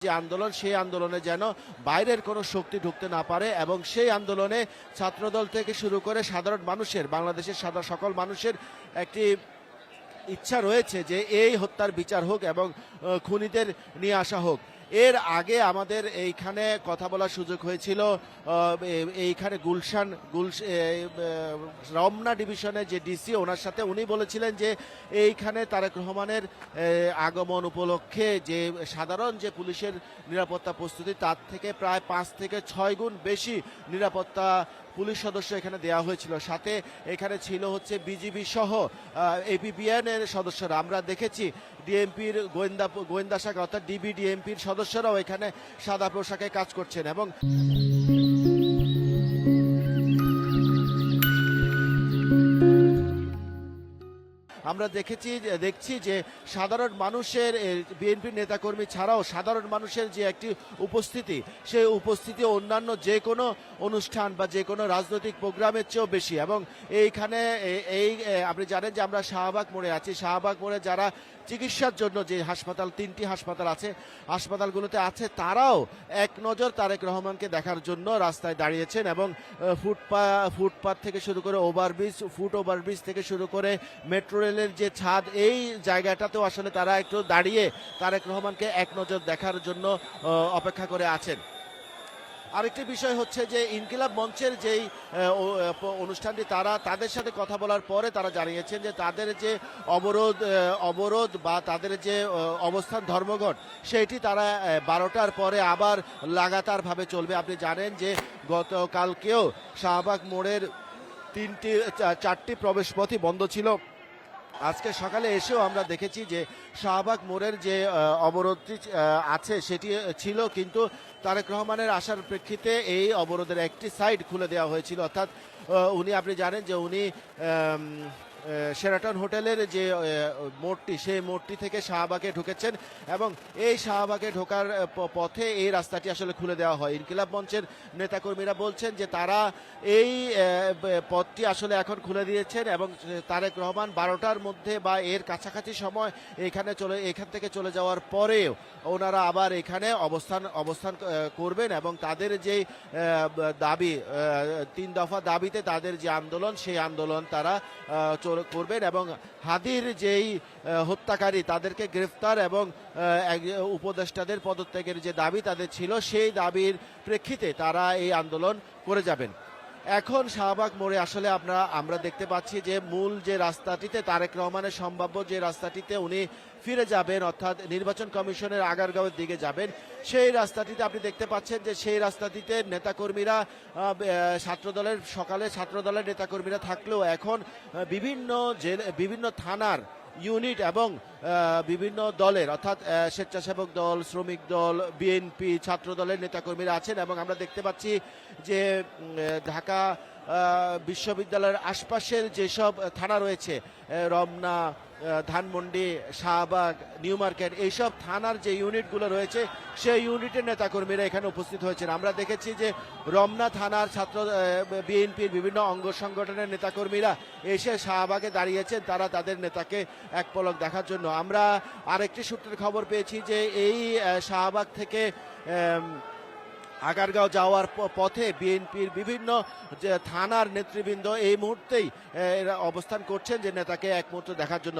যে আন্দোলন, সেই আন্দোলনে যেন বাইরের কোনো শক্তি ঢুকতে না পারে এবং সেই আন্দোলনে ছাত্রদল থেকে শুরু করে সাধারণ মানুষের, বাংলাদেশের সকল মানুষের একটি ইচ্ছা রয়েছে যে এই হত্যার বিচার হোক এবং খুনিদের নিয়ে আসা হোক। এর আগে আমাদের এইখানে কথা বলার সুযোগ হয়েছিল, এইখানে রমনা ডিভিশনের যে ডিসি, ওনার সাথে উনি বলেছিলেন যে এইখানে তারেক রহমানের আগমন উপলক্ষে যে সাধারণ যে পুলিশের নিরাপত্তা প্রস্তুতি, তার থেকে প্রায় 5 থেকে 6 গুণ বেশি নিরাপত্তা পুলিশ সদস্য এখানে দেওয়া হয়েছিল। সাথে এখানে ছিল হচ্ছে বিজিবি সহ এপিবিএন এর সদস্যরা। আমরা দেখেছি ডিএমপির গোয়েন্দা শাখা অর্থাৎ ডিবিডিএমপির সদস্যরাও এখানে সাদা পোশাকে কাজ করছেন এবং আমরা দেখছি যে সাধারণ মানুষের, বিএনপির নেতাকর্মী ছাড়াও সাধারণ মানুষের যে একটি উপস্থিতি, সেই উপস্থিতি অন্যান্য যে কোনো অনুষ্ঠান বা যে কোনো রাজনৈতিক প্রোগ্রামের চেয়েও বেশি। এবং এইখানে আপনি জানেন যে আমরা শাহবাগ মোড়ে আছি। শাহবাগ মোড়ে যারা চিকিৎসার জন্য যে হাসপাতাল, 3টি হাসপাতাল আছে, হাসপাতালগুলোতে আছে, তারাও এক নজর তারেক রহমানকে দেখার জন্য রাস্তায় দাঁড়িয়েছেন এবং ফুটপাথ থেকে শুরু করে ফুট ওভারব্রিজ থেকে শুরু করে মেট্রো রেলের যে ছাদ, এই জায়গাটাতেও আসলে তারা একটু দাঁড়িয়ে তারেক রহমানকে এক নজর দেখার জন্য অপেক্ষা করে আছেন। আরেকটি বিষয় হচ্ছে যে ইনকিলাব মঞ্চের যেই অনুষ্ঠানটি, তাদের সাথে কথা বলার পরে তারা জানিয়েছেন যে তাদের যে অবরোধ বা তাদের যে অবস্থান ধর্মঘট, সেটি তারা 12টার পরে আবার লাগাতারভাবে চলবে। আপনি জানেন যে গতকালকেও শাহবাগ মোড়ের 4টি প্রবেশপথই বন্ধ ছিল। আজকে সকালে এসেও আমরা দেখেছি যে শাহবাগ মোড়ের যে অবরোধটি আছে সেটি ছিল, কিন্তু তারেক রহমানের আসার প্রেক্ষিতে এই অবরোধের একটি সাইড খুলে দেওয়া হয়েছিল। অর্থাৎ আপনি জানেন যে উনি শেরাটন হোটেলের যে মোড়টি, সেই মোড়টি থেকে শাহবাগে ঢুকেছেন এবং এই শাহবাগে ঢোকার পথে এই রাস্তাটি আসলে খুলে দেওয়া হয়। ইনকিলাব মঞ্চের নেতাকর্মীরা বলছেন যে তারা এই পথটি আসলে এখন খুলে দিয়েছেন এবং তারেক রহমান 12টার মধ্যে বা এর কাছাকাছি সময় এখান থেকে চলে যাওয়ার পরেও ওনারা আবার এখানে অবস্থান করবেন এবং তাদের যে দাবি, 3 দফা দাবিতে তাদের যে আন্দোলন, সেই আন্দোলন তারা করবেন এবং হাদির যেই হত্যাকারী, তাদেরকে গ্রেফতার এবং উপদেষ্টাদের পদত্যাগের যে দাবি তাদের ছিল, সেই দাবির প্রেক্ষিতে তারা এই আন্দোলন করে যাবেন। এখন শাহবাগ মোড়ে আসলে আমরা দেখতে পাচ্ছি যে মূল যে রাস্তাটিতে তারেক রহমানের সম্ভাব্য যে রাস্তাটিতে উনি ফিরে যাবেন, অর্থাৎ নির্বাচন কমিশনের আগারগাঁওয়ের দিকে যাবেন, সেই রাস্তাটিতে আপনি দেখতে পাচ্ছেন যে সেই রাস্তাটিতে নেতাকর্মীরা, সকালে ছাত্রদলের নেতাকর্মীরা থাকলেও এখন বিভিন্ন থানার ইউনিট এবং বিভিন্ন দলের, অর্থাৎ স্বেচ্ছাসেবক দল, শ্রমিক দল, বিএনপি, ছাত্র দলের নেতাকর্মীরা আছেন এবং আমরা দেখতে পাচ্ছি যে ঢাকা বিশ্ববিদ্যালয়ের আশপাশের যেসব থানা রয়েছে, রমনা, ধানমন্ডি, শাহবাগ, নিউ মার্কেট, এইসব থানার যে ইউনিটগুলো রয়েছে, সেই ইউনিটের নেতাকর্মীরা এখানে উপস্থিত হয়েছেন। আমরা দেখেছি যে রমনা থানার বিএনপির বিভিন্ন অঙ্গ সংগঠনের নেতাকর্মীরা এসে শাহবাগে দাঁড়িয়েছেন, তারা তাদের নেতাকে এক পলক দেখার জন্য। আমরা আরেকটি সূত্রের খবর পেয়েছি যে এই শাহবাগ থেকে আগারগাঁও যাওয়ার পথে বিএনপির বিভিন্ন যে থানার নেতৃবৃন্দ এই মুহূর্তেই অবস্থান করছেন যে নেতাকে এক মুহূর্ত দেখার জন্য।